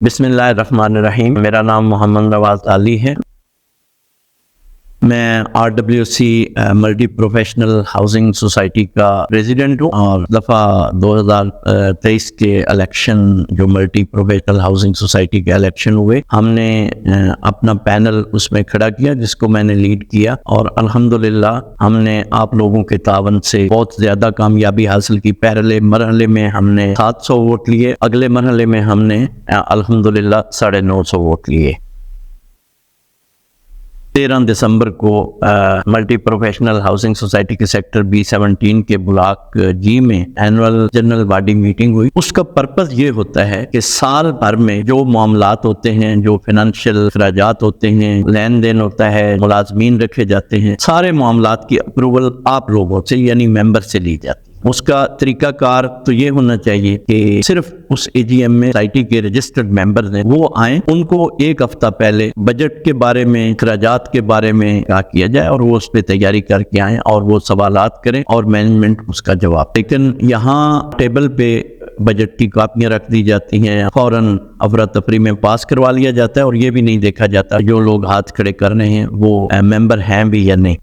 بسم اللہ الرحمن الرحیم۔ میرا نام محمد نواز علی ہے۔ میں RWC multi professional housing society کا پریزیڈنٹ ہوں، اور دفعہ 2023 کے الیکشن جو ملٹی پروفیشنل ہاؤسنگ سوسائٹی کے الیکشن ہوئے، ہم نے اپنا پینل اس میں کھڑا کیا جس کو میں نے لیڈ کیا، اور الحمدللہ ہم نے آپ لوگوں کے تعاون سے بہت زیادہ کامیابی حاصل کی۔ پہلے مرحلے میں ہم نے 700 ووٹ لیے، اگلے مرحلے میں ہم نے الحمدللہ 950 ووٹ لیے۔ 13 دسمبر کو ملٹی پروفیشنل ہاؤسنگ سوسائٹی کے سیکٹر B17 کے بلاک جی میں اینول جنرل باڈی میٹنگ ہوئی۔ اس کا پرپس یہ ہوتا ہے کہ سال بھر میں جو معاملات ہوتے ہیں، جو فائنینشیل اخراجات ہوتے ہیں، لین دین ہوتا ہے، ملازمین رکھے جاتے ہیں، سارے معاملات کی اپروول آپ لوگوں سے یعنی ممبر سے لی جاتی ہے۔ اس کا طریقہ کار تو یہ ہونا چاہیے کہ صرف اس AGM میں سوسائٹی کے رجسٹرڈ ممبرز ہیں وہ آئیں، ان کو ایک ہفتہ پہلے بجٹ کے بارے میں، اخراجات کے بارے میں کیا جائے، اور وہ اس پہ تیاری کر کے آئیں اور وہ سوالات کریں اور مینجمنٹ اس کا جواب۔ لیکن یہاں ٹیبل پہ بجٹ کی کاپیاں رکھ دی جاتی ہیں، فوراً افراتفری میں پاس کروا لیا جاتا ہے، اور یہ بھی نہیں دیکھا جاتا جو لوگ ہاتھ کھڑے کر رہے ہیں وہ ممبر ہیں بھی یا نہیں۔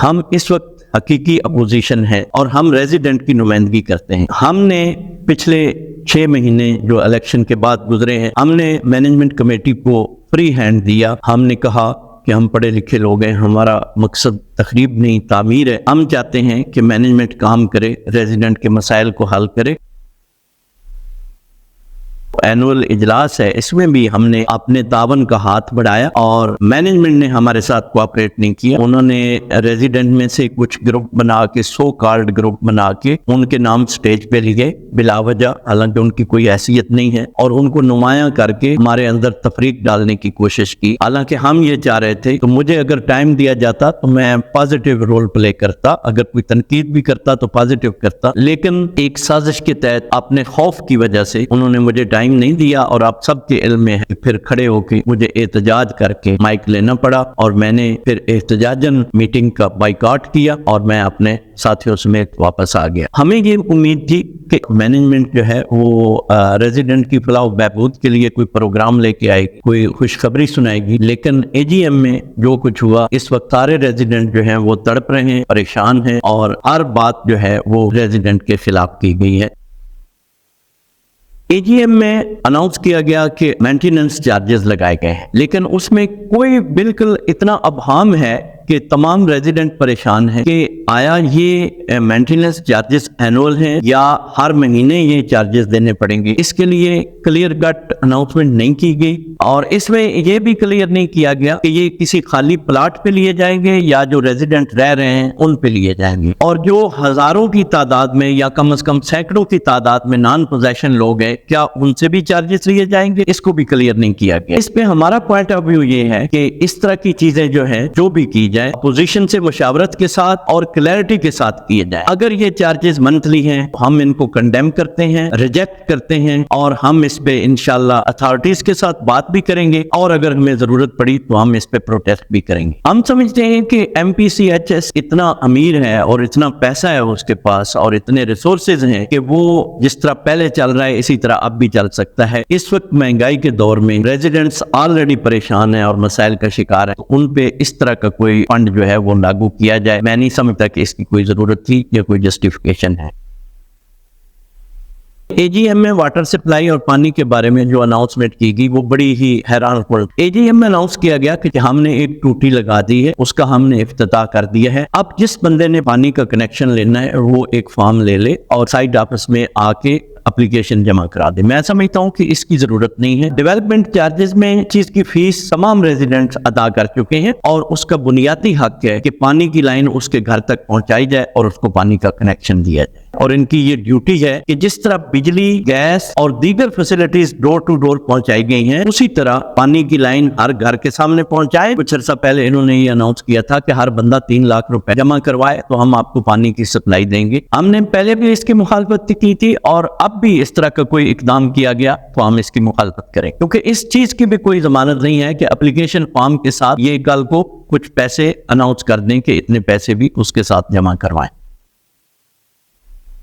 ہم اس وقت حقیقی اپوزیشن ہے اور ہم ریزیڈنٹ کی نمائندگی کرتے ہیں۔ ہم نے پچھلے 6 مہینے جو الیکشن کے بعد گزرے ہیں، ہم نے مینجمنٹ کمیٹی کو فری ہینڈ دیا۔ ہم نے کہا کہ ہم پڑھے لکھے لوگ ہیں، ہمارا مقصد تخریب نہیں تعمیر ہے۔ ہم چاہتے ہیں کہ مینجمنٹ کام کرے، ریزیڈنٹ کے مسائل کو حل کرے۔ اینول اجلاس ہے، اس میں بھی ہم نے اپنے تعاون کا ہاتھ بڑھایا، اور مینجمنٹ نے ہمارے ساتھ کوآپریٹ نہیں کیا۔ انہوں نے ریزیڈنٹ میں سے کچھ گروپ بنا کے، سو کالڈ گروپ بنا کے ان کے نام سٹیج پہ لیے بلا وجہ، حالانکہ ان کی کوئی حیثیت نہیں ہے، اور ان کو نمایاں کر کے ہمارے اندر تفریق ڈالنے کی کوشش کی۔ حالانکہ ہم یہ چاہ رہے تھے کہ مجھے اگر ٹائم دیا جاتا تو میں پازیٹیو رول پلے کرتا، اگر کوئی تنقید بھی کرتا تو پازیٹیو کرتا، لیکن ایک سازش کے تحت اپنے خوف کی وجہ سے انہوں نے مجھے ٹائم نہیں دیا، اور آپ سب کے علم میں ہے پھر کھڑے ہو کے مجھے احتجاج کر کے مائک لینا پڑا، اور میں نے پھر احتجاجاً میٹنگ کا بائیکاٹ کیا اور میں اپنے ساتھیوں سمیت واپس آ گیا۔ ہمیں یہ امید تھی کہ مینجمنٹ جو ہے وہ ریزیڈنٹ کی فلاح و بہبود کے لیے کوئی پروگرام لے کے آئے گی، کوئی خوشخبری سنائے گی، لیکن AGM میں جو کچھ ہوا، اس وقت سارے ریزیڈنٹ جو ہیں وہ تڑپ رہے ہیں، پریشان ہیں، اور ہر بات جو ہے وہ ریزیڈنٹ کے خلاف کی گئی ہے۔ AGM میں اناؤنس کیا گیا کہ مینٹیننس چارجز لگائے گئے ہیں، لیکن اس میں کوئی بالکل اتنا ابہام ہے کہ تمام ریزیڈنٹ پریشان ہیں کہ آیا یہ مینٹیننس چارجز اینول ہیں یا ہر مہینے یہ چارجز دینے پڑیں گے۔ اس کے لیے کلیئر کٹ اناؤنسمنٹ نہیں کی گئی، اور اس میں یہ بھی کلیئر نہیں کیا گیا کہ یہ کسی خالی پلاٹ پہ لیے جائیں گے یا جو ریزیڈنٹ رہ رہے ہیں ان پہ لیے جائیں گے، اور جو ہزاروں کی تعداد میں یا کم از کم سینکڑوں کی تعداد میں نان پوزیشن لوگ ہیں، کیا ان سے بھی چارجز لیے جائیں گے؟ اس کو بھی کلیئر نہیں کیا گیا۔ اس پہ ہمارا پوائنٹ آف ویو یہ ہے کہ اس طرح کی چیزیں جو ہیں، جو بھی کی جائے، اپوزیشن سے مشاورت کے ساتھ اور کلیئرٹی کے ساتھ کیے جائیں۔ اگر یہ چارجز منتھلی ہیں، ہم ان کو کنڈیم کرتے ہیں، ریجیکٹ کرتے ہیں، اور ہم اس پہ انشاءاللہ اتھارٹیز کے ساتھ بات بھی کریں گے، اور اگر ہمیں ضرورت پڑی تو ہم اس پہ پروٹیسٹ بھی کریں گے۔ ہم سمجھتے ہیں کہ MPCHS اتنا امیر ہے اور اتنا پیسہ ہے اس کے پاس، اور اتنے ریسورسز ہیں کہ وہ جس طرح پہلے چل رہا ہے اسی طرح اب بھی چل سکتا ہے۔ اس وقت مہنگائی کے دور میں ریزیڈنٹس آلریڈی پریشان ہیں اور مسائل کا شکار ہیں، ان پہ اس طرح کا کوئی فنڈ جو ہے وہ لاگو کیا جائے، میں نہیں سمجھتا کہ اس کی کوئی ضرورت تھی یا کوئی جسٹیفیکیشن ہے۔ AGM میں واٹر سپلائی اور پانی کے بارے میں جو اناؤنسمنٹ کی گئی وہ بڑی ہی حیران کن۔ AGM میں اناؤنس کیا گیا کہ ہم نے ایک ٹوٹی لگا دی ہے، اس کا ہم نے افتتاح کر دیا ہے۔ اب جس بندے نے پانی کا کنیکشن لینا ہے وہ ایک فارم لے لے اور سائٹ آفس میں آ کے اپلیکیشن جمع کرا دے۔ میں سمجھتا ہوں کہ اس کی ضرورت نہیں ہے۔ ڈیولپمنٹ چارجز میں چیز کی فیس تمام ریزیڈنٹس ادا کر چکے ہیں، اور اس کا بنیادی حق ہے کہ پانی کی لائن اس کے گھر تک پہنچائی جائے اور اس کو پانی کا کنیکشن دیا جائے، اور ان کی یہ ڈیوٹی ہے کہ جس طرح بجلی، گیس اور دیگر فیسلٹیز ڈور ٹو ڈور پہنچائی گئی ہیں، اسی طرح پانی کی لائن ہر گھر کے سامنے پہنچائے۔ کچھ عرصہ پہلے انہوں نے یہ اناؤنس کیا تھا کہ ہر بندہ 3 لاکھ روپے جمع کروائے تو ہم آپ کو پانی کی سپلائی دیں گے۔ ہم نے پہلے بھی اس کی مخالفت کی تھی، اور اب بھی اس طرح کا کوئی اقدام کیا گیا تو ہم اس کی مخالفت کریں، کیونکہ اس چیز کی بھی کوئی ضمانت نہیں ہے کہ اپلیکیشن فارم کے ساتھ یہ کل کو کچھ پیسے اناؤنس کر دیں کہ اتنے پیسے بھی اس کے ساتھ جمع کروائیں۔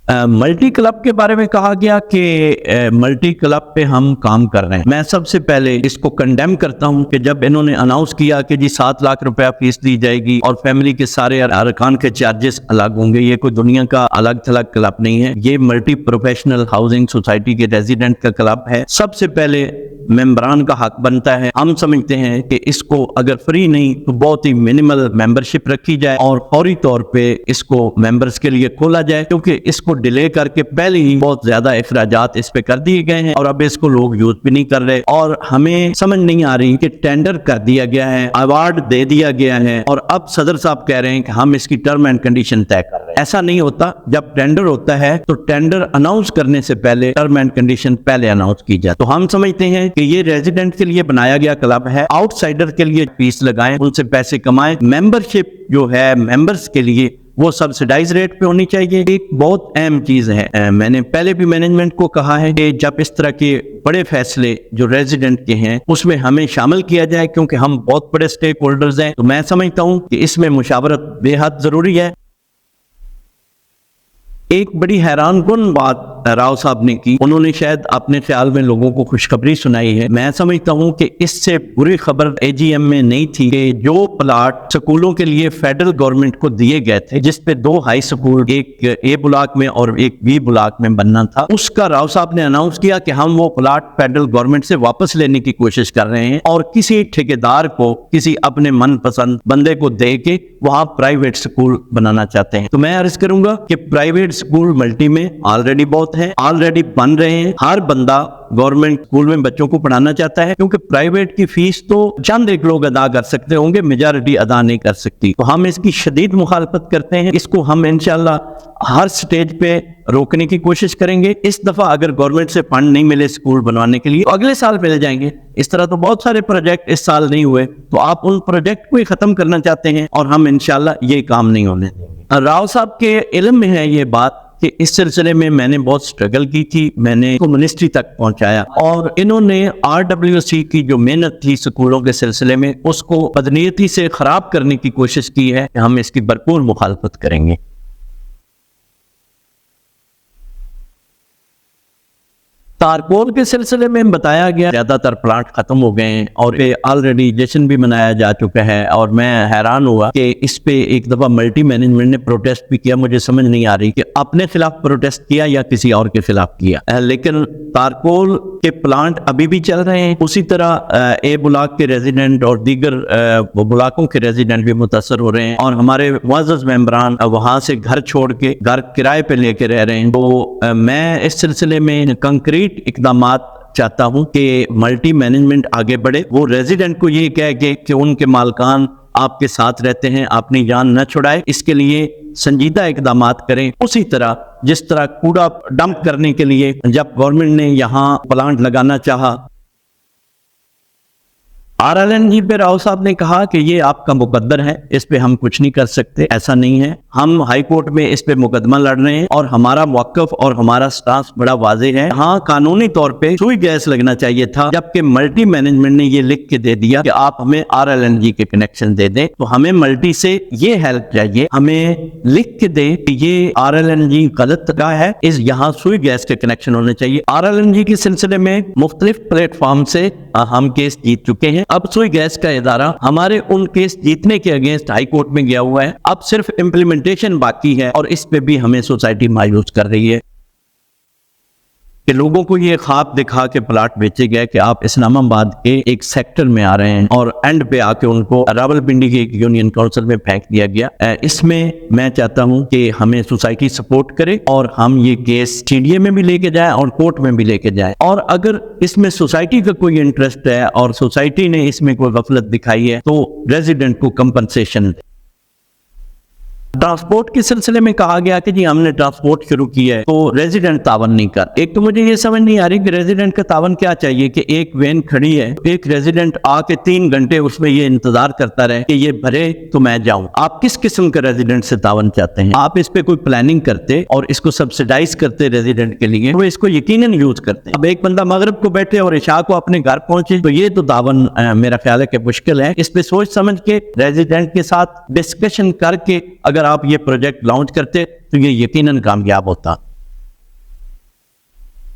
ملٹی کلب کے بارے میں کہا گیا کہ ملٹی کلب پہ ہم کام کر رہے ہیں. میں سب سے پہلے اس کو کنڈیم کرتا ہوں کہ جب انہوں نے اناؤنس کیا کہ جی 7 لاکھ روپیہ فیس دی جائے گی اور فیملی کے سارے ارکان کے چارجز الگ ہوں گے، یہ کوئی دنیا کا الگ تھلگ کلب نہیں ہے، یہ ملٹی پروفیشنل ہاؤسنگ سوسائٹی کے ریزیڈنٹ کا کلب ہے. سب سے پہلے ممبران کا حق بنتا ہے. ہم سمجھتے ہیں کہ اس کو اگر فری نہیں تو بہت ہی منیمل ممبرشپ رکھی جائے اور فوری طور پہ اس کو ممبرز کے لیے کھولا جائے، کیونکہ اس کو ڈیلے کر کے پہلے ہی بہت زیادہ اخراجات اس پہ کر دیے گئے ہیں اور اب اس کو لوگ یوز بھی نہیں کر رہے. اور ہمیں سمجھ نہیں آ رہی کہ ٹینڈر کر دیا گیا ہے، ایوارڈ دے دیا گیا ہے اور اب صدر صاحب کہہ رہے ہیں کہ ہم اس کی ٹرم اینڈ کنڈیشن طے کر رہے ہیں. ایسا نہیں ہوتا. جب ٹینڈر ہوتا ہے تو ٹینڈر اناؤنس کرنے سے پہلے ٹرم اینڈ کنڈیشن پہلے اناؤنس کی جائے. تو ہم سمجھتے ہیں کہ یہ ریزیڈنٹ کے لیے بنایا گیا کلب ہے. آؤٹ سائڈر کے لیے فیس لگائیں، ان سے پیسے کمائیں. ممبرشپ جو ہے ممبرز کے لیے وہ سبسیڈائز ریٹ پہ ہونی چاہیے. ایک بہت اہم چیز ہے، میں نے پہلے بھی مینجمنٹ کو کہا ہے کہ جب اس طرح کے بڑے فیصلے جو ریزیڈنٹ کے ہیں اس میں ہمیں شامل کیا جائے، کیونکہ ہم بہت بڑے سٹیک ہولڈرز ہیں. تو میں سمجھتا ہوں کہ اس میں مشاورت بے حد ضروری ہے. ایک بڑی حیران کن بات راؤ صاحب نے کی، انہوں نے شاید اپنے خیال میں لوگوں کو خوشخبری سنائی ہے. میں سمجھتا ہوں کہ اس سے بری خبر اے جی ایم میں نہیں تھی کہ جو پلاٹ سکولوں کے لیے فیڈرل گورنمنٹ کو دیے گئے تھے، جس پہ 2 ہائی سکول ایک اے بلاک میں اور ایک بی بلاک میں بننا تھا، اس کا راؤ صاحب نے اناؤنس کیا کہ ہم وہ پلاٹ فیڈرل گورنمنٹ سے واپس لینے کی کوشش کر رہے ہیں اور کسی ٹھیکیدار کو، کسی اپنے من پسند بندے کو دے کے وہاں پرائیویٹ سکول بنانا چاہتے ہیں. تو میں عرض کروں گا کہ پرائیویٹ سکول ملٹی میں آلریڈی بہت ہیں، آلریڈی بن رہے ہیں. ہر بندہ گورنمنٹ سکول میں بچوں کو پڑھانا چاہتا ہے، کیونکہ پرائیویٹ کی فیس تو چند ایک لوگ ادا کر سکتے ہوں گے، میجارٹی ادا نہیں کر سکتی. تو ہم اس کی شدید مخالفت کرتے ہیں. اس کو ہم انشاءاللہ ہر سٹیج پہ روکنے کی کوشش کریں گے. اس دفعہ اگر گورنمنٹ سے فنڈ نہیں ملے سکول بنوانے کے لیے تو اگلے سال مل جائیں گے. اس طرح تو بہت سارے پروجیکٹ اس سال نہیں ہوئے، تو آپ ان پروجیکٹ کو ہی ختم کرنا چاہتے ہیں اور ہم انشاءاللہ یہ کام نہیں ہونے دیں گے. راؤ صاحب کے علم میں ہے یہ بات کہ اس سلسلے میں میں نے بہت سٹرگل کی تھی، میں نے کو منسٹری تک پہنچایا اور انہوں نے RWC کی جو محنت تھی سکولوں کے سلسلے میں اس کو بدنیتی سے خراب کرنے کی کوشش کی ہے. ہم اس کی بھرپور مخالفت کریں گے. تارکول کے سلسلے میں بتایا گیا زیادہ تر پلانٹ ختم ہو گئے ہیں اور آلریڈی جشن بھی منایا جا چکا ہے اور میں حیران ہوا کہ اس پہ ایک دفعہ ملٹی مینجمنٹ نے پروٹیسٹ بھی کیا. مجھے سمجھ نہیں آ رہی کہ اپنے خلاف پروٹیسٹ کیا یا کسی اور کے خلاف کیا، لیکن تارکول کے پلانٹ ابھی بھی چل رہے ہیں. اسی طرح اے بلاک کے ریزیڈنٹ اور دیگر بلاکوں کے ریزیڈنٹ بھی متاثر ہو رہے ہیں اور ہمارے معزز ممبران وہاں سے گھر چھوڑ کے گھر کرائے پہ لے کے رہ رہے ہیں. تو میں اس سلسلے میں کنکریٹ اقدامات چاہتا ہوں کہ ملٹی مینجمنٹ آگے بڑھے. وہ ریزیڈنٹ کو یہ کہہ کے کہ ان کے مالکان آپ کے ساتھ رہتے ہیں، اپنی جان نہ چھڑائے، اس کے لیے سنجیدہ اقدامات کریں. اسی طرح جس طرح کوڑا ڈمپ کرنے کے لیے جب گورنمنٹ نے یہاں پلانٹ لگانا چاہا، RLNG پہ راؤ صاحب نے کہا کہ یہ آپ کا مقدر ہے، اس پہ ہم کچھ نہیں کر سکتے. ایسا نہیں ہے. ہم ہائی کورٹ میں اس پہ مقدمہ لڑ رہے ہیں اور ہمارا موقف اور ہمارا سٹانس بڑا واضح ہے. ہاں قانونی طور پہ سوئی گیس لگنا چاہیے تھا، جبکہ ملٹی مینجمنٹ نے یہ لکھ کے دے دیا کہ آپ ہمیں RLNG کے کنیکشن دے دیں. تو ہمیں ملٹی سے یہ ہیلپ چاہیے، ہمیں لکھ کے دے کہ یہ RLNG غلط کا ہے، اس یہاں سوئی گیس کے کنیکشن ہونے چاہیے. RLNG کے سلسلے میں مختلف پلیٹ فارم سے ہم کیس جیت چکے ہیں. اب سوئی گیس کا ادارہ ہمارے ان کیس جیتنے کے اگینسٹ ہائی کورٹ میں گیا ہوا ہے. اب صرف امپلیمنٹیشن باقی ہے اور اس پہ بھی ہمیں سوسائٹی مایوس کر رہی ہے کہ لوگوں کو یہ خواب دکھا کے پلاٹ بیچے گئے کہ آپ اسلام آباد کے ایک سیکٹر میں آ رہے ہیں اور اینڈ پہ آ کے ان کو راولپنڈی کے ایک یونین کونسل میں پھینک دیا گیا. اس میں میں چاہتا ہوں کہ ہمیں سوسائٹی سپورٹ کرے اور ہم یہ کیس TDA میں بھی لے کے جائیں اور کورٹ میں بھی لے کے جائیں. اور اگر اس میں سوسائٹی کا کوئی انٹرسٹ ہے اور سوسائٹی نے اس میں کوئی غفلت دکھائی ہے تو ریزیڈنٹ کو کمپنسیشن دے. ٹرانسپورٹ کے سلسلے میں کہا گیا کہ جی ہم نے ٹرانسپورٹ شروع کیا ہے تو ریزیڈنٹ تعاون نہیں کر. ایک تو مجھے یہ سمجھ نہیں آ رہی کہ ریزیڈنٹ کا تعاون کیا چاہیے کہ ایک وین کھڑی ہے، ایک ریزیڈنٹ آ کے 3 گھنٹے اس میں یہ انتظار کرتا رہے کہ یہ بھرے تو میں جاؤں. آپ کس قسم کا ریزیڈنٹ سے تعاون چاہتے ہیں؟ آپ اس پہ کوئی پلاننگ کرتے اور اس کو سبسیڈائز کرتے ریزیڈنٹ کے لیے، وہ اس کو یقیناً یوز کرتے. اب ایک بندہ مغرب کو بیٹھے اور عشاء کو اپنے گھر پہنچے تو یہ تو تعاون میرا خیال ہے کہ مشکل ہے. اس پہ سوچ سمجھ کے ریزیڈنٹ کے ساتھ ڈسکشن کر کے اگر آپ یہ پروجیکٹ لانچ کرتے تو یہ یقیناً کامیاب ہوتا.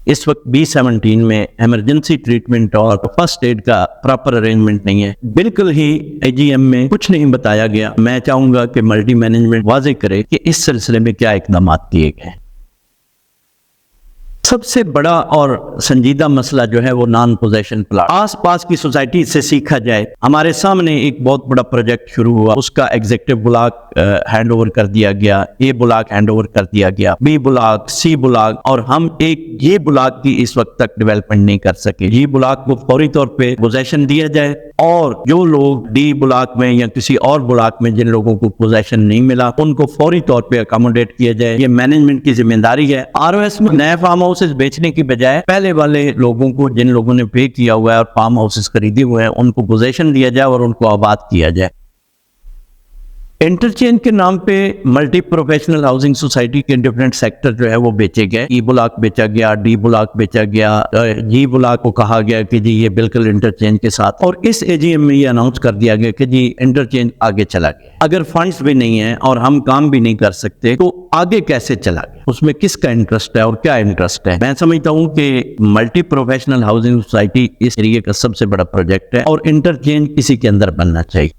اس وقت B17 میں ایمرجنسی ٹریٹمنٹ اور فرسٹ ایڈ کا پراپر ارینجمنٹ نہیں ہے. بالکل ہی AGM میں کچھ نہیں بتایا گیا. میں چاہوں گا کہ ملٹی مینجمنٹ واضح کرے کہ اس سلسلے میں کیا اقدامات کیے گئے. سب سے بڑا اور سنجیدہ مسئلہ جو ہے وہ نان پوزیشن پلاٹ. آس پاس کی سوسائٹی سے سیکھا جائے. ہمارے سامنے ایک بہت بڑا پروجیکٹ شروع ہوا, اس کا ایگزیکٹو بلاک ہینڈ اوور کر دیا گیا, A بلاک ہینڈ اوور کر دیا گیا, B بلاک, C بلاک, اور ہم ایک یہ بلاک کی اس وقت تک ڈیولپمنٹ نہیں کر سکے. یہ بلاک کو فوری طور پہ پوزیشن دیا جائے, اور جو لوگ D بلاک میں یا کسی اور بلاک میں جن لوگوں کو پوزیشن نہیں ملا ان کو فوری طور پہ اکاموڈیٹ کیا جائے. یہ مینجمنٹ کی ذمہ داری ہے. ROS میں نئے فارم ہاؤسز بیچنے کی بجائے پہلے والے لوگوں کو, جن لوگوں نے پے کیا ہوا ہے اور فارم ہاؤسز خریدے ہوئے ہیں, ان کو پوزیشن دیا جائے اور ان کو آباد کیا جائے. انٹرچینج کے نام پہ ملٹی پروفیشنل ہاؤسنگ سوسائٹی کے ڈیفرنٹ سیکٹر جو ہے وہ بیچے گئے. E بلاک بیچا گیا, D بلاک بیچا گیا, G بلاک کو کہا گیا کہ جی یہ بالکل انٹرچینج کے ساتھ, اور اس AGM میں یہ اناؤنس کر دیا گیا کہ جی انٹرچینج آگے چلا گیا. اگر فنڈز بھی نہیں ہیں اور ہم کام بھی نہیں کر سکتے تو آگے کیسے چلا گیا؟ اس میں کس کا انٹرسٹ ہے اور کیا انٹرسٹ ہے؟ میں سمجھتا ہوں کہ ملٹی پروفیشنل ہاؤسنگ سوسائٹی اس ایریے کا سب سے بڑا پروجیکٹ ہے, اور انٹرچینج اسی کے اندر بننا چاہیے.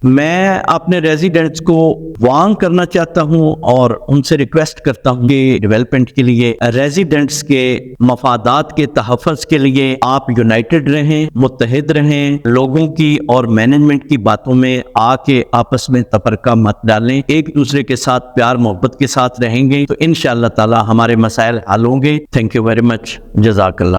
میں اپنے ریزیڈنٹس کو وارن کرنا چاہتا ہوں اور ان سے ریکویسٹ کرتا ہوں کہ ڈیولپمنٹ کے لیے, ریزیڈنٹس کے مفادات کے تحفظ کے لیے آپ یونائٹڈ رہیں, متحد رہیں. لوگوں کی اور مینجمنٹ کی باتوں میں آ کے آپس میں تفرقہ مت ڈالیں. ایک دوسرے کے ساتھ پیار محبت کے ساتھ رہیں گے تو انشاءاللہ تعالی ہمارے مسائل حل ہوں گے. Thank you very much. جزاک اللہ.